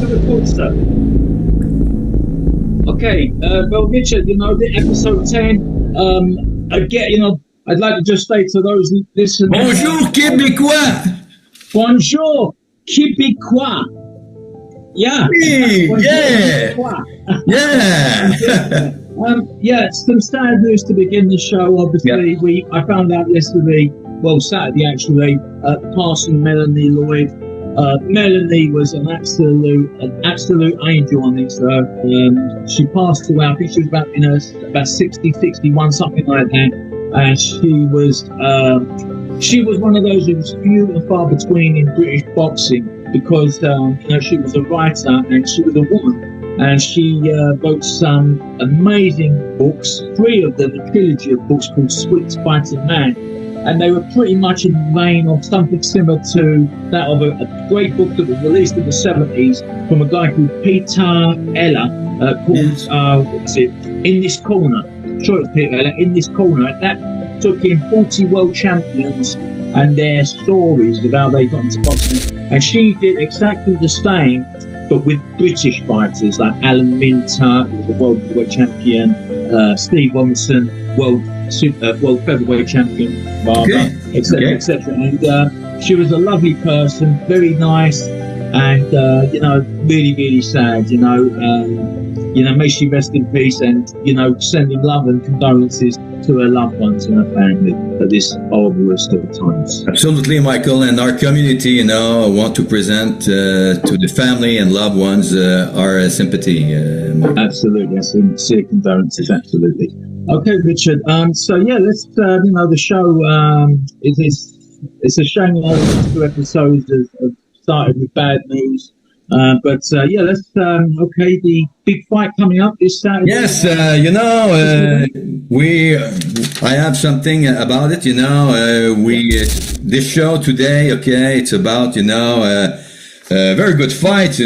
to record, sir. Okay, well, Richard, the episode 10, I'd like to just say to those listening... Bonjour, Québécois! Bonjour, Québécois! Yeah! Hey, yeah! Yeah! Some sad news to begin the show, obviously. Yeah. I found out Saturday actually, passing Melanie Lloyd. Melanie was an absolute angel on this earth. She passed away. I think she was about 60, 61, something like that. And she was one of those who was few and far between in British boxing because she was a writer and she was a woman. And she wrote some amazing books, 3 of them, a trilogy of books called Swift Fighting Man. And they were pretty much in the vein of something similar to that of a great book that was released in the 70s from a guy called Peter Eller, called, In This Corner. I'm sure it's Peter Eller, In This Corner. That took in 40 world champions and their stories of how they got into boxing. And she did exactly the same, but with British fighters like Alan Minter, who was a world heavyweight champion, Steve Robinson, world featherweight champion, etc., etc. And she was a lovely person, very nice, and really, really sad. May she rest in peace, and sending love and condolences to her loved ones and her family at this horrible of times. Absolutely, Michael, and our community, want to present to the family and loved ones our sympathy. Absolutely, sincere condolences. Absolutely. Okay, Richard. Let's the show. It's a shame that these 2 episodes have started with bad news. Let's the big fight coming up this Saturday. Yes, I have something about it. This show today. Okay, it's about a very good fight.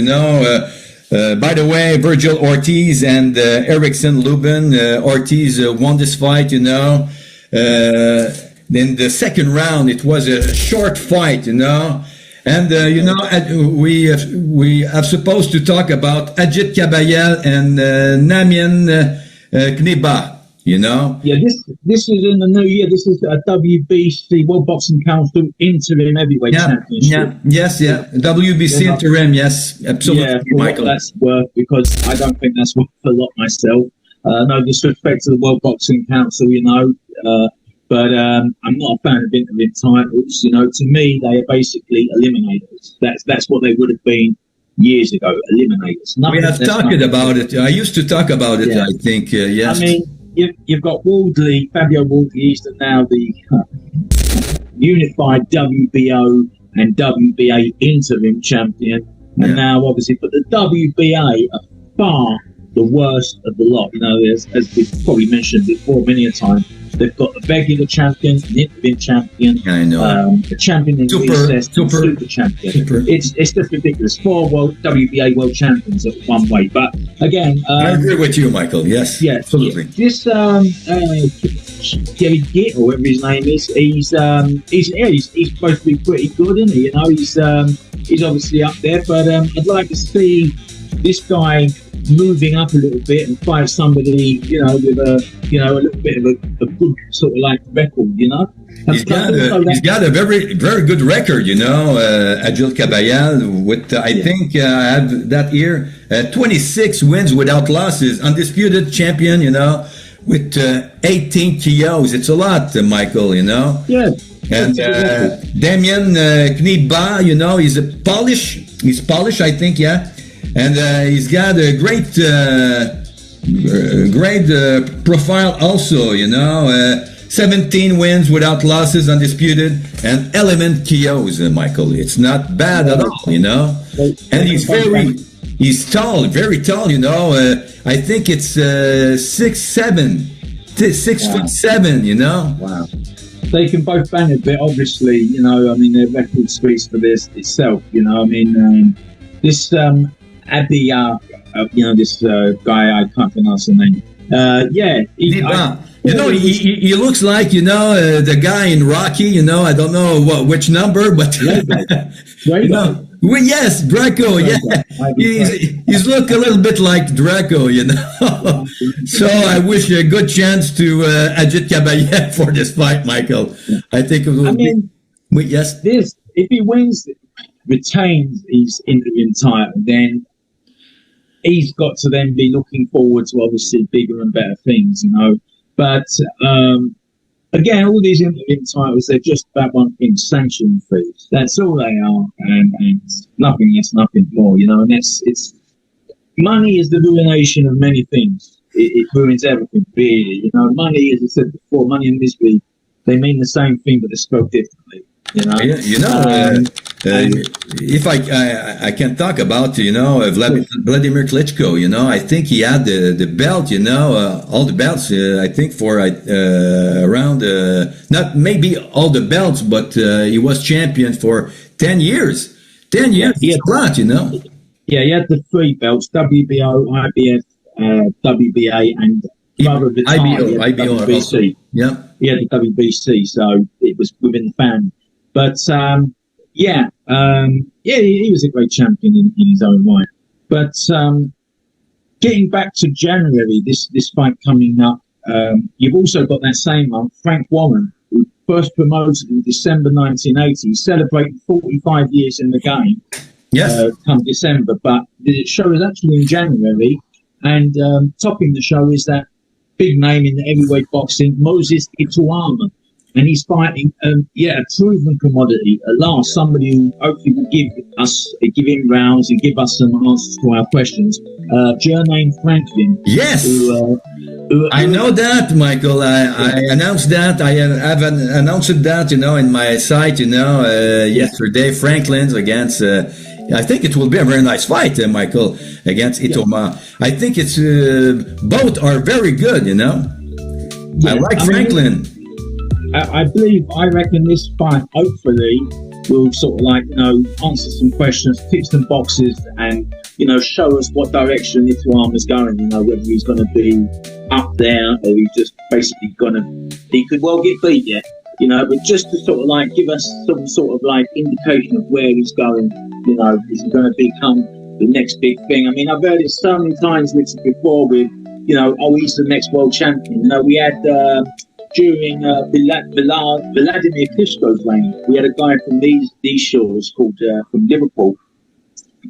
By the way, Virgil Ortiz and Erickson Lubin. Ortiz won this fight, in the second round, it was a short fight, And, we are supposed to talk about Ajit Kabayel and Namian Kneba. Yeah, this is in the new year. This is a WBC, World Boxing Council interim heavyweight championship. WBC interim, yes, absolutely, yeah, Michael. That's worth, because I don't think that's worth a lot myself. No disrespect to the World Boxing Council, but I'm not a fan of interim titles. To me, they are basically eliminators. That's what they would have been years ago, eliminators. We have talked about it. I used to talk about it, I think, yes. I mean, You've got Fabio Wardley is now the unified WBO and WBA interim champion. And now, obviously, but the WBA are far the worst of the lot. As we've probably mentioned before many a time, they've got the regular champion, an interim champion, the champion in recess, super champion. It's just ridiculous. 4 WBA world champions at one weight. But again, I agree with you, Michael. Yes, absolutely. This Jerry Gitt, or whatever his name is, he's supposed to be pretty good, isn't he? He's obviously up there, but I'd like to see this guy moving up a little bit and fight somebody, with a little bit of a good sort of like record, He's got a very, very good record, Ajit Kabayel, with, I think, I had that year, 26 wins without losses, undisputed champion, with 18 KOs. It's a lot, Michael, Yeah. And Damian Kneba, he's Polish, I think, yeah. And he's got a great profile also, 17 wins without losses, undisputed, and element KOs, Michael. It's not bad at all, And he's tall, very tall, I think it's 6'7", 6'7", Wow. They can both bang a bit, obviously, their record speaks for this itself, this Abdi, this guy, I can't pronounce the name. He looks like, the guy in Rocky, I don't know which number, but, Well, yes, Draco. Yeah, he's look a little bit like Draco, you know. So I wish you a good chance to Ajit Kabayev for this fight, Michael. I think it will yes. This, if he wins, retains his interim title, then he's got to then be looking forward to obviously bigger and better things, you know. But again, all these interim titles, they're just about one thing: sanction fees. That's all they are, and nothing less, nothing more, you know. And it's money is the ruination of many things. It ruins everything, really. You know, money, as I said before, money and misery, they mean the same thing, but they're spelled differently. You know, if I can talk about, you know, Vladimir Klitschko, you know, I think he had the belt, you know, all the belts, I think for around, not maybe all the belts, but he was champion for 10 years. 10 years, it's a lot, you know. Yeah, he had the 3 belts, WBO, IBF, WBA, and IBO WBC. Yeah. He had the WBC, so it was within the family. But he was a great champion in his own right. But getting back to January, this fight coming up, you've also got that same month, Frank Warren, who first promoted in December 1980, celebrating 45 years in the game. Yes. Come December, but the show is actually in January, and topping the show is that big name in the heavyweight boxing, Moses Ituama. And he's fighting, a proven commodity. At last, somebody who hopefully will give him rounds and give us some answers to our questions. Jermaine Franklin. Yes. I know that, Michael. I announced that. I have announced that, you know, in my site, you know, yesterday. Franklin's against. I think it will be a very nice fight, Michael, against Itoma. I think it's both are very good, you know. Yeah, I like Franklin. I reckon this fight hopefully will sort of like, you know, answer some questions, tick some boxes, and, you know, show us what direction Ituama's going, you know, whether he's going to be up there or he's just basically he could well get beat, yeah, you know, but just to sort of like give us some sort of like indication of where he's going, you know, is he going to become the next big thing? I mean, I've heard it so many times before with, you know, oh, he's the next world champion. You know, we had during Vladimir Klitschko's reign, we had a guy from these shores called from Liverpool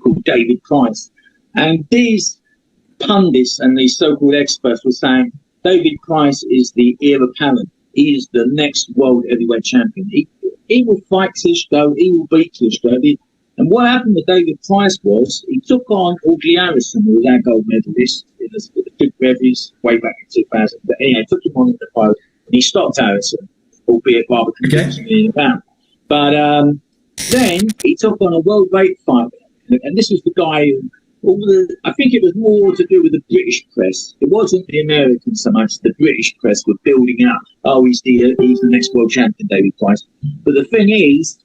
called David Price, and these pundits and these so-called experts were saying David Price is the heir apparent. He is the next world heavyweight champion. He will fight Klitschko. He will beat Klitschko. And what happened with David Price was he took on Augie Harrison, who was our gold medalist in the big reviews way back in 2000. But anyway, took him on in the fight. And he stopped Harrison, albeit rather convincingly in a bout. But then he took on a world-weight fighter, and this was the guy who, I think it was more to do with the British press. It wasn't the Americans so much. The British press were building up, oh, he's the next world champion, David Price. But the thing is,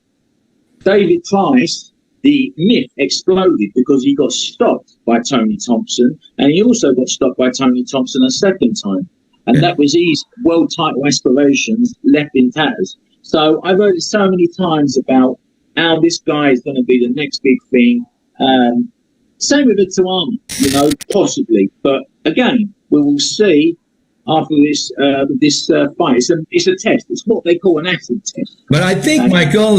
David Price, the myth exploded because he got stopped by Tony Thompson, and he also got stopped by Tony Thompson a second time. And that was his world title aspirations left in tatters. So I've heard it so many times about how this guy is going to be the next big thing. Same with Ituama, you know, possibly. But again, we will see after this fight. It's a test. It's what they call an acid test. But I think, Michael,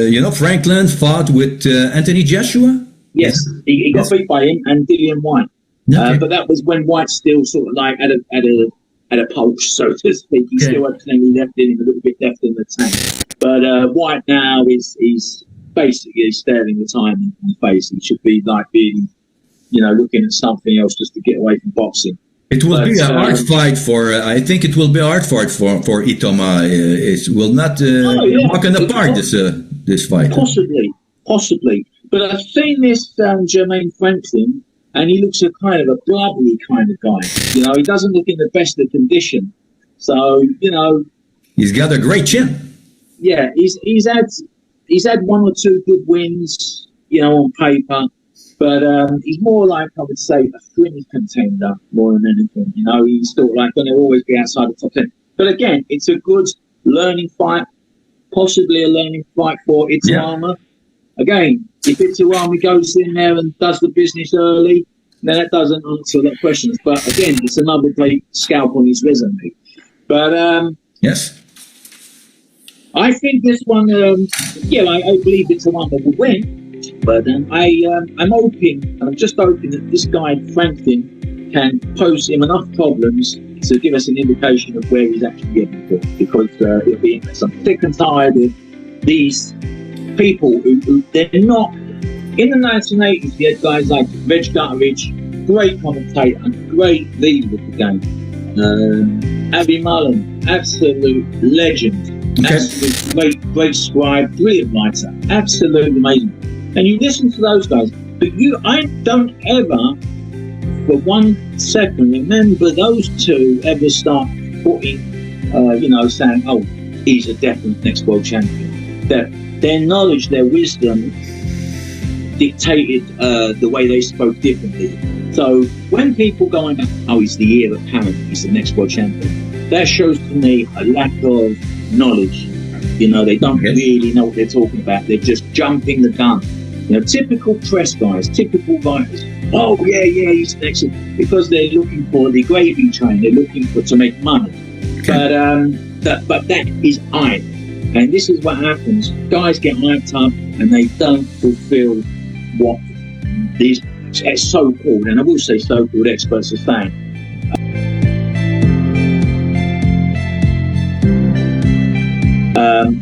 you know, Franklin fought with Anthony Joshua? Yes, he got beat by him and Dillian White. Okay. But that was when White still sort of like had a pulse, so to speak. He still had plenty left in him, a little bit left in the tank. But White now is basically staring the time in the face. He should be like being, you know, looking at something else just to get away from boxing. It will be a hard fight for. I think it will be a hard fight for Itoma. It will not walk in the park this fight. Possibly. But I've seen this Jermaine Franklin. And he looks a kind of a blubbery kind of guy. You know, he doesn't look in the best of condition. So, you know, he's got a great chin. Yeah, he's had one or two good wins, you know, on paper. But he's more like, I would say, a fringe contender more than anything. You know, he's still like going to always be outside the top 10. But again, it's a good learning fight, possibly a learning fight for Ituama. again, if Ituama goes in there and does the business early, then that doesn't answer that question. But again, it's another great scalp on his resume. But yes, I think this one, I believe Ituama will win. But I'm hoping, and I'm just hoping that this guy Franklin can pose him enough problems to give us an indication of where he's actually getting to, because it'll be interesting. I'm sick and tired of these people who they're not. In the 1980s, you had guys like Reg Gutteridge, great commentator and great leader of the game. Avi Mullen, absolute legend, absolute great scribe, brilliant writer, absolutely amazing. And you listen to those guys, but I don't ever, for 1 second, remember those two ever start putting, saying, "Oh, he's a definite next world champion." Their knowledge, their wisdom dictated the way they spoke differently. So when people go on, "Oh, he's the heir apparent, he's the next world champion," that shows to me a lack of knowledge. They don't really know what they're talking about. They're just jumping the gun. Typical press guys, typical writers. "Oh, yeah, he's next," because they're looking for the gravy train. They're looking to make money. But that is hype. And this is what happens. Guys get hyped up and they don't fulfill what these so-called, and I will say so-called experts are saying.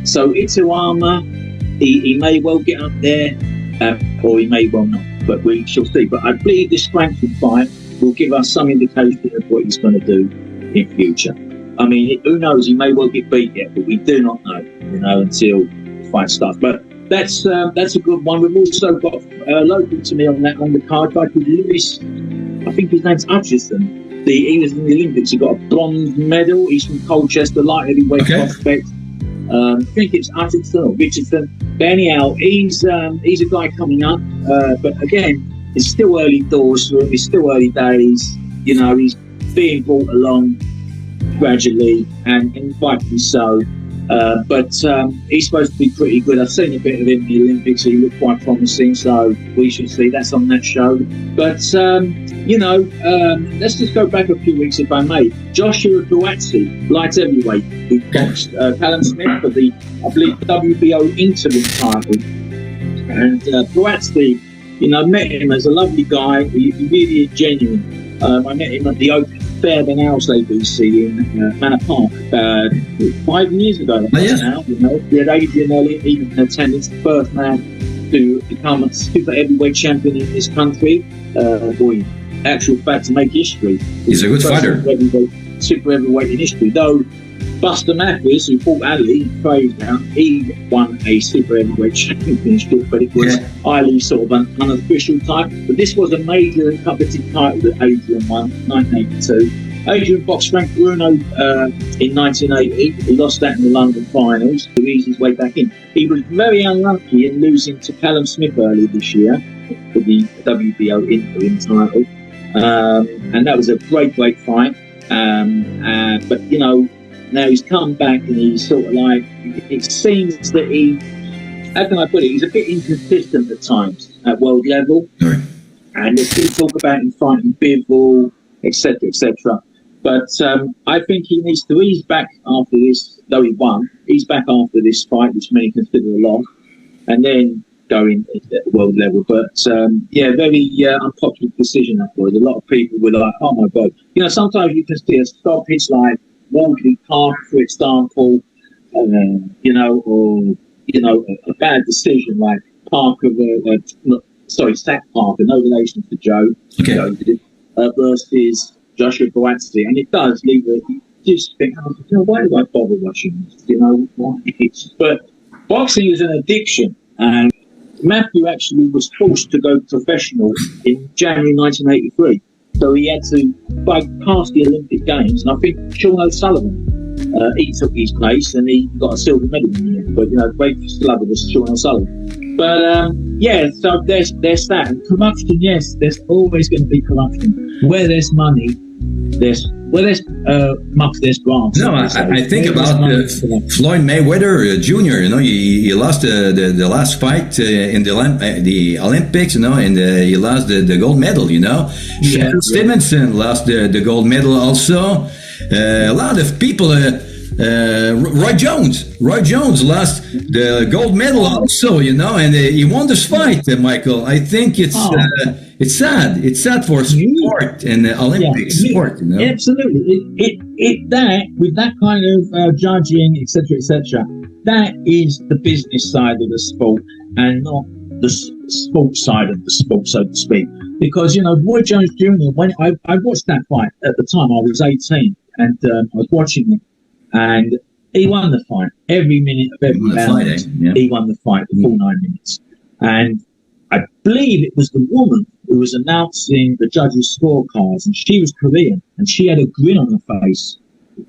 So Ituama, he may well get up there, or he may well not, but we shall see. But I believe this Frankfurt fight will give us some indication of what he's going to do in future. I mean, who knows? He may well get beat yet, but we do not know, until the fight starts. But that's a good one. We've also got local to me on the card, guy called Lewis. I think his name's Hutchison. He was in the Olympics. He got a bronze medal. He's from Colchester, light heavyweight prospect. I think it's Hutchinson or Richardson. But anyhow, he's a guy coming up. But again, it's still early doors for him. It's still early days. He's being brought along gradually, and rightly so. But he's supposed to be pretty good. I've seen a bit of him in the Olympics. He looked quite promising, so we should see. That's on that show. But let's just go back a few weeks, if I may. Joshua Buatsi, light heavyweight, who boxed Callum Smith for the, I believe, WBO interim title. And Buatsi, met him as a lovely guy. He really is genuine. I met him at the Open Fair Benn ABC in Manor Park 5 years ago. Now, we had Adrian Elliott even in attendance, the first man to become a super heavyweight champion in this country. In actual fact, to make history. He's a good fighter. Super heavyweight in history. Though Buster Matthews, who fought Ali, he won a super heavyweight championship, but it was highly sort of an unofficial type. But this was a major coveted title that Adrian won, 1982. Adrian boxed Frank Bruno in 1980. He lost that in the London finals to ease his way back in. He was very unlucky in losing to Callum Smith earlier this year for the WBO interim title. And that was a great fight. But now he's come back and he's sort of like, it seems that how can I put it? He's a bit inconsistent at times at world level. And there's been talk about him fighting Bivol, etc., etc. But I think he needs to ease back after this, though he won, ease back after this fight, which many consider a loss, and then going at world level. But very unpopular decision that was. A lot of people were like, "Oh my God!" Sometimes you can see a stoppage like Waldley Park, for example, or a bad decision like Sack Parker, no relation to Joe, versus Joshua Buatsi, and it does leave you just think, why do I bother watching this? Why? But boxing is an addiction, and Matthew actually was forced to go professional in January 1983. So he had to bypass the Olympic Games, and I think Sean O'Sullivan, he took his place, and he got a silver medal in the end. But great slugger was Sean O'Sullivan. But so there's that. And corruption, yes, there's always going to be corruption. Where there's money, there's muck, there's grass. No, I think about Floyd Mayweather Jr. You know, he lost the last fight in the Olympics. You know, and he lost the gold medal. You know, Sharon Stevenson lost the gold medal also. A lot of people. Roy Jones lost the gold medal also, you know, and he won this fight, Michael. I think it's sad. It's sad for sport and Olympic sport, you know. Absolutely. That with that kind of judging, etc., that is the business side of the sport and not the sports side of the sport, so to speak. Because, you know, Roy Jones Jr., when I watched that fight at the time, I was 18 and I was watching it. And he won the fight every minute of every round. He won the fight, the full 9 minutes. And I believe it was the woman who was announcing the judges' scorecards, and she was Korean, and she had a grin on her face.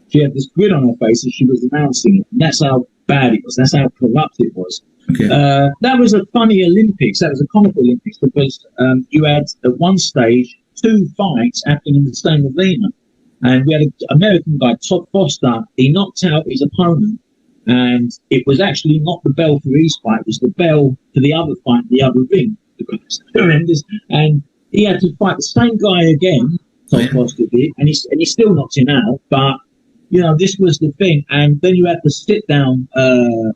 She had this grin on her face as she was announcing it. And that's how bad it was. That's how corrupt it was. Okay. That was a funny Olympics. That was a comic Olympics because you had at one stage 2 fights happening in the same arena. And we had an American guy, Todd Foster. He knocked out his opponent, and it was actually not the bell for his fight. It was the bell for the other fight, the other ring. It was horrendous. And he had to fight the same guy again, Todd Foster did, and he still knocked him out. But, you know, this was the thing. And then you had the sit down, the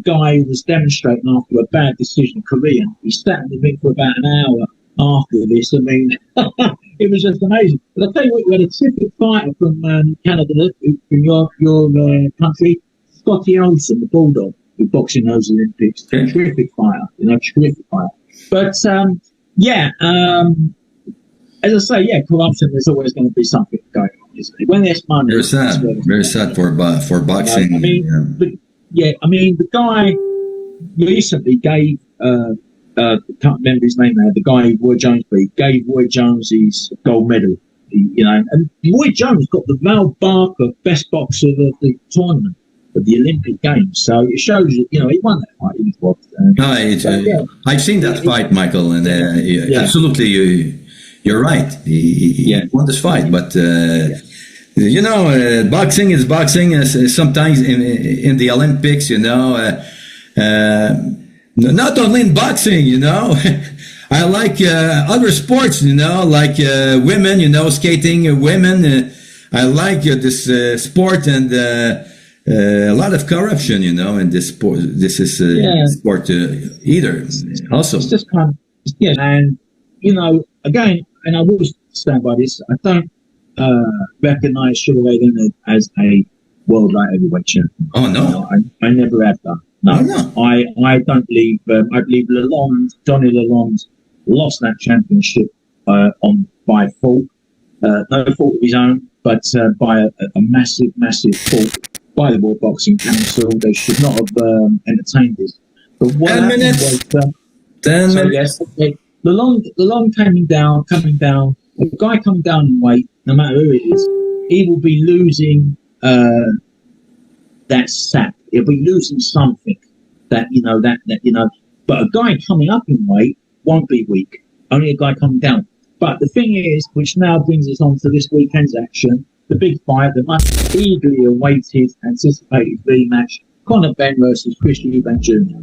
guy who was demonstrating after a bad decision, Korean. He sat in the ring for about an hour after this. I mean, it was just amazing. But I'll tell you what, we had a terrific fighter from Canada, from your country, Scotty Olsen, the Bulldog, who boxed in those Olympics. Terrific fighter, you know, terrific fighter. But, as I say, corruption, there's always going to be something going on, isn't it? When there's money. Very sad for boxing. The guy recently gave, I can't remember his name now, the guy who Roy Jones beat, gave Roy Jones his gold medal, you know, and Roy Jones got the Val Barker best boxer of the tournament of the Olympic Games, so it shows that, you know, he won that fight. He was I've seen that fight, Michael, and absolutely, you're right. He won this fight, but you know, boxing is boxing. Sometimes in the Olympics, you know. Not only in boxing, you know, I like other sports, you know, like women, you know, skating, women. I like this sport and a lot of corruption, you know, in this sport. This is sport either. Also, it's just kind of, and you know, again, and I will stand by this. I don't recognize Sugar Ray Leonard as a world light heavyweight champion. Oh no, I never have done. No, I don't believe. I believe Johnny Lalonde lost that championship by fault, no fault of his own, but by a massive fault by the World Boxing Council. They should not have entertained this. But what 10 minutes. 10 minutes. Yes, Lalonde coming down. A guy coming down in weight, no matter who it is, he will be losing that sap. He'll be losing something that you know. But a guy coming up in weight won't be weak. Only a guy coming down. But the thing is, which now brings us on to this weekend's action, the big fight, the much eagerly awaited, anticipated rematch, Conor Benn versus Chris Eubank Jr.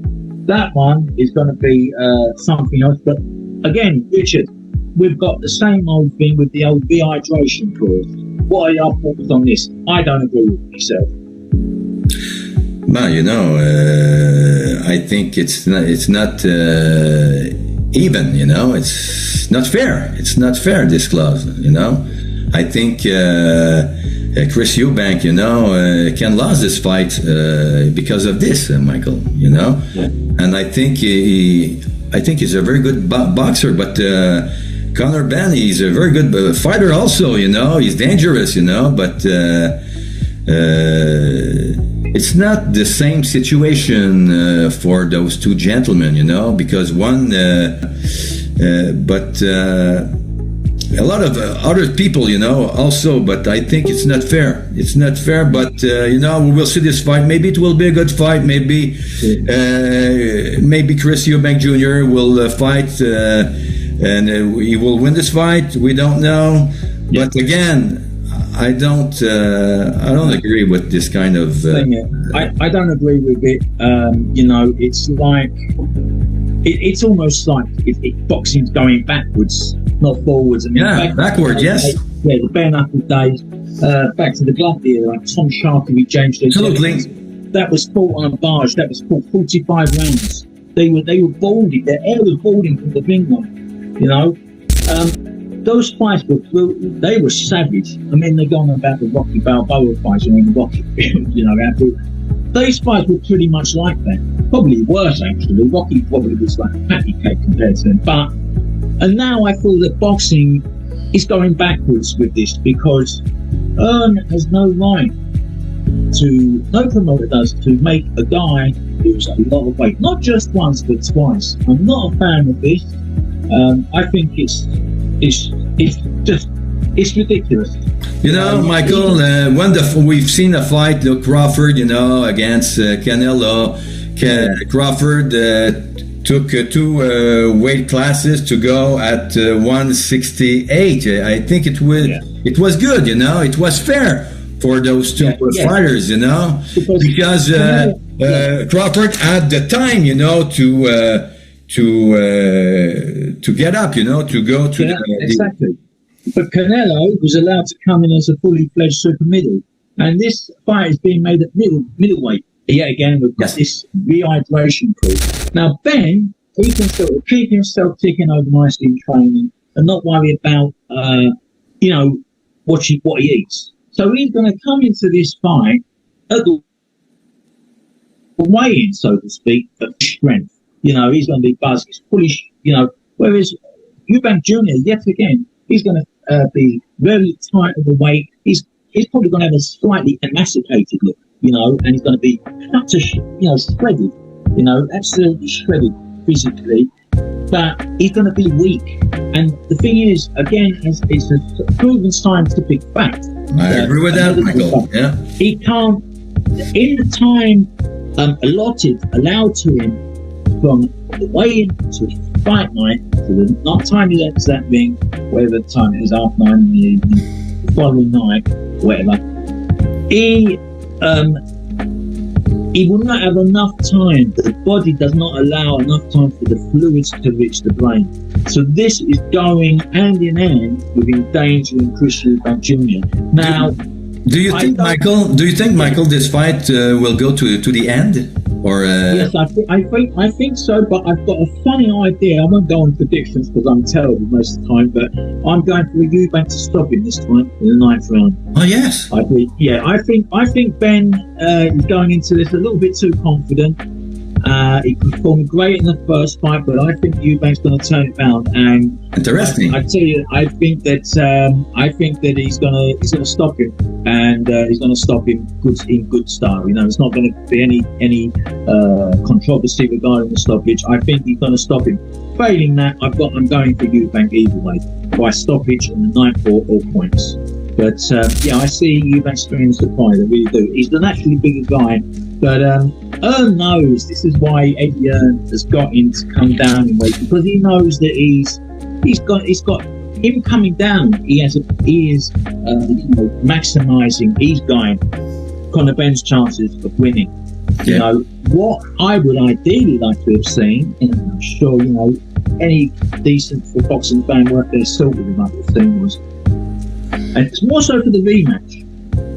That one is going to be something else. But again, Richard, we've got the same old thing with the old dehydration clause. What are your thoughts on this? I don't agree with myself. Well, you know, I think it's not even, you know, it's not fair. It's not fair, this clause, you know. I think Chris Eubank, you know, can lose this fight because of this, Michael, you know. Yeah. And I think he's a very good boxer, but Conor Benn, he's a very good fighter also, you know. He's dangerous, you know, but it's not the same situation for those two gentlemen, you know, because one, but a lot of other people, you know, also, but I think it's not fair. It's not fair, but, you know, we will see this fight. Maybe it will be a good fight. Maybe Chris Eubank Jr. will fight and he will win this fight. We don't know. But again, I don't agree with this kind of. I don't agree with it. It's like it's almost like if boxing's going backwards, not forwards. I mean, backward. Yes. The bare knuckle days. Back to the glove era, like Tom Sharkey, James. Absolutely. That was fought on a barge. That was fought 45 rounds. They were balding. Their hair was balding from the ring line. Those fights were savage. I mean, they're going about the Rocky Balboa fights in the Rocky film, those fights were pretty much like that. Probably worse, actually. Rocky probably was like a patty cake compared to them. And now I feel that boxing is going backwards with this because Earn has no right no promoter does, to make a guy lose a lot of weight. Not just once, but twice. I'm not a fan of this. I think it's ridiculous. Michael, when we've seen a fight, Crawford, against Canelo, Crawford took two weight classes to go at 168. I think it was good, it was fair for those two fighters, because Crawford had the time, to get up, to go to exactly. But Canelo was allowed to come in as a fully fledged super middle, and this fight is being made at middleweight. Yet again, we've got this rehydration crew. Now Ben, he can sort of keep himself ticking over nicely in training and not worry about what he eats. So he's going to come into this fight at the weigh-in, so to speak, of strength. He's going to be buzzed. He's fully, whereas Eubank Jr., yet again, he's going to be very tight of the weight. He's probably going to have a slightly emaciated look, and he's going to be shredded, absolutely shredded physically. But he's going to be weak. And the thing is, again, it's a proven scientific fact. I agree with that, Michael. Yeah. He can't, in the time allowed to him from the weigh-in to his fight night, to the time he left that ring, whatever the time it is, 9:30 in the evening, the following night, whatever, he will not have enough time. The body does not allow enough time for the fluids to reach the brain. So this is going hand in hand with endangering Chris Eubank Jr. Now, do you think, Michael, this fight will go to the end? Or yes, I think so. But I've got a funny idea. I won't go on predictions because I'm terrible most of the time. But I'm going for Eubank to stop him this time in the 9th round. Oh yes. I think Ben is going into this a little bit too confident. He performed great in the first fight, but I think Eubank's going to turn it around. And interesting. I tell you, I think that he's going to stop him, and he's going to stop him in good style. It's not going to be any controversy regarding the stoppage. I think he's going to stop him. Failing that, I'm going for Eubank either way, by stoppage in the 9th or points. But I see Eubank stringing a surprise. I really do. He's the naturally bigger guy, but Earn knows this is why Eddie Earn has got him to come down in weight, because he knows that he's got him coming down. He is maximising. He's guiding Conor Benn's chances of winning. Yeah. What I would ideally like to have seen, and I'm sure any decent boxing fan worth their salt would like to have seen was, and it's more so for the rematch,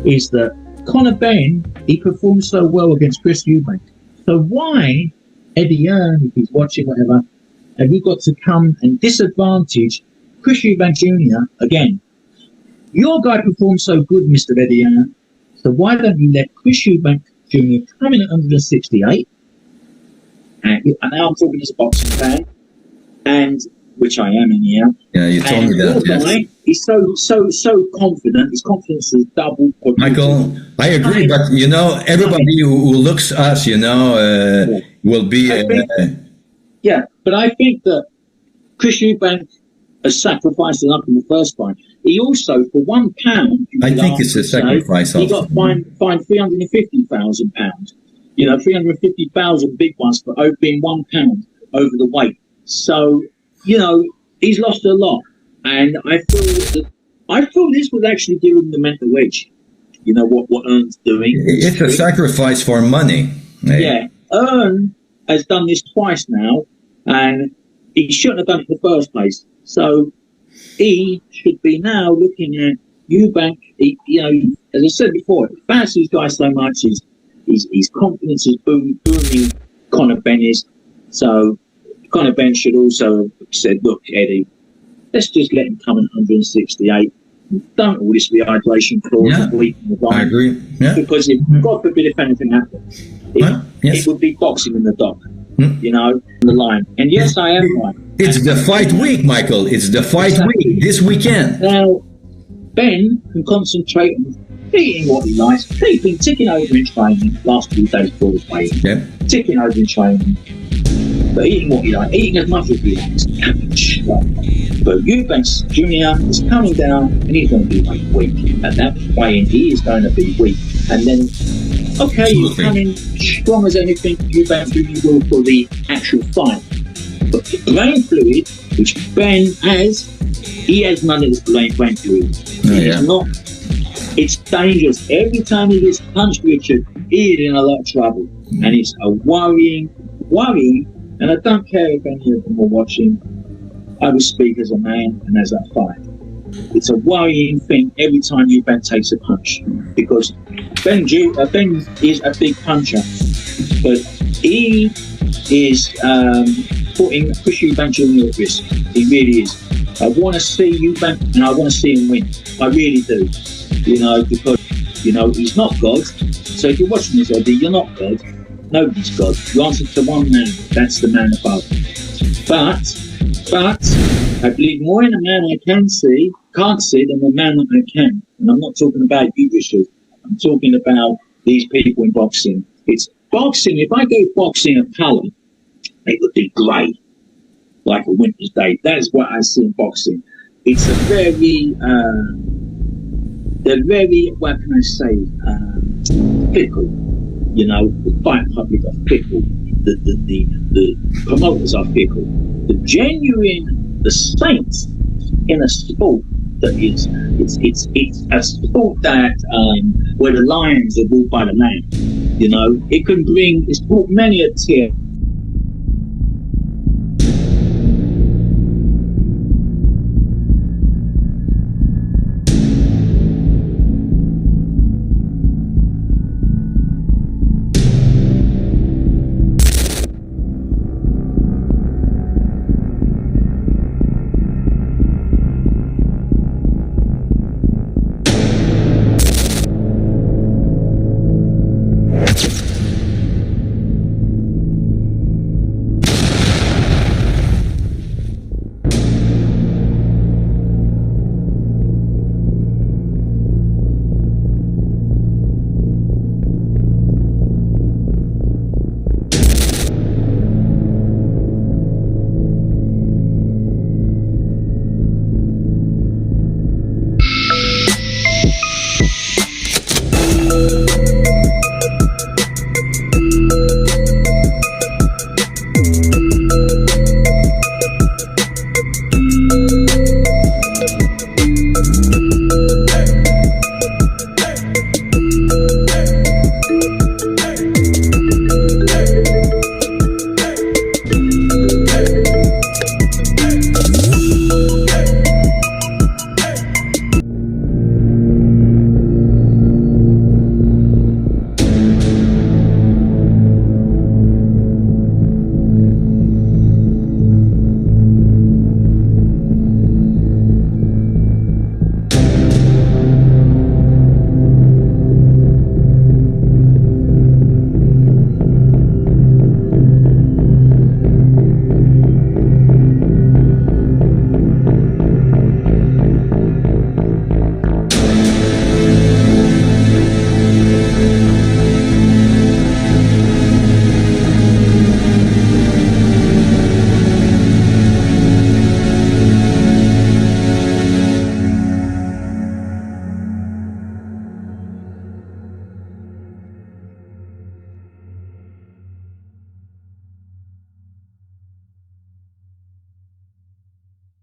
is that Conor Benn, he performed so well against Chris Eubank. So why, Eddie Earn, if he's watching, whatever, have you got to come and disadvantage Chris Eubank Jr. again? Your guy performed so good, Mr. Eddie Earn, so why don't you let Chris Eubank Jr. come in at 168? And now I'm talking as a boxing fan, and which I am in here. Yeah, you told me that. Yes. He's so confident. His confidence is double. Michael, I agree, but everybody who looks us, will be. But I think that Chris Eubank has sacrificed enough in the first fight. He also, for £1, I think it's a sacrifice. He got fined £350,000. £350,000 big ones for being £1 over the weight. So he's lost a lot. And I feel that I thought this would actually give him the mental edge. You know what Ern's doing. It's a sacrifice for money. Yeah, Ern has done this twice now, and he shouldn't have done it in the first place. So he should be now looking at Eubank. You know, as I said before, he fancies this guy so much. His confidence is booming. Conor Benn is. So Conor Benn should also have said, look, Eddie, let's just let him come in 168. Don't all this rehydration clause. Yeah, I agree. Yeah. Because if, God forbid, if anything happened, it would be boxing in the dock, you know, the line. And yes, I am right. It's the fight week, Michael. It's the fight week this weekend. Now, Ben can concentrate on eating what he likes. He's been ticking over in training last few days before his weigh. Yeah. Ticking over in training. But eating what he likes, eating as much as he likes. But Eubank Jr. is coming down and he's going to be weak. At that weighing, he is going to be weak. And then, okay, he's coming strong as anything. Eubank Jr. will for the actual fight. But the brain fluid, which Ben has, he has none of this brain fluid. It's not. It's dangerous. Every time he gets punched, Richard, he is in a lot of trouble. And it's a worrying. And I don't care if any of them are watching. I will speak as a man and as a fight. It's a worrying thing every time Eubank takes a punch, because Ben is a big puncher, but he is pushing Eubank Jr. at risk. He really is. I want to see Eubank and I want to see him win. I really do. You know, because, you know, he's not God. So if you're watching this, Eddie, you're not God. Nobody's God. You answer to one man. That's the man above. But I believe more in a man I can't see than the man that I can. And I'm not talking about you, Richard. I'm talking about these people in boxing. It's boxing. If I gave boxing a colour, it would be grey, like a winter's day. That is what I see in boxing. It's a very, what can I say, fickle. You know, the fight public are fickle. The promoters are fickle. The saints in a sport that is, it's a sport that where the lions are ruled by the land. You know, it's brought many a tear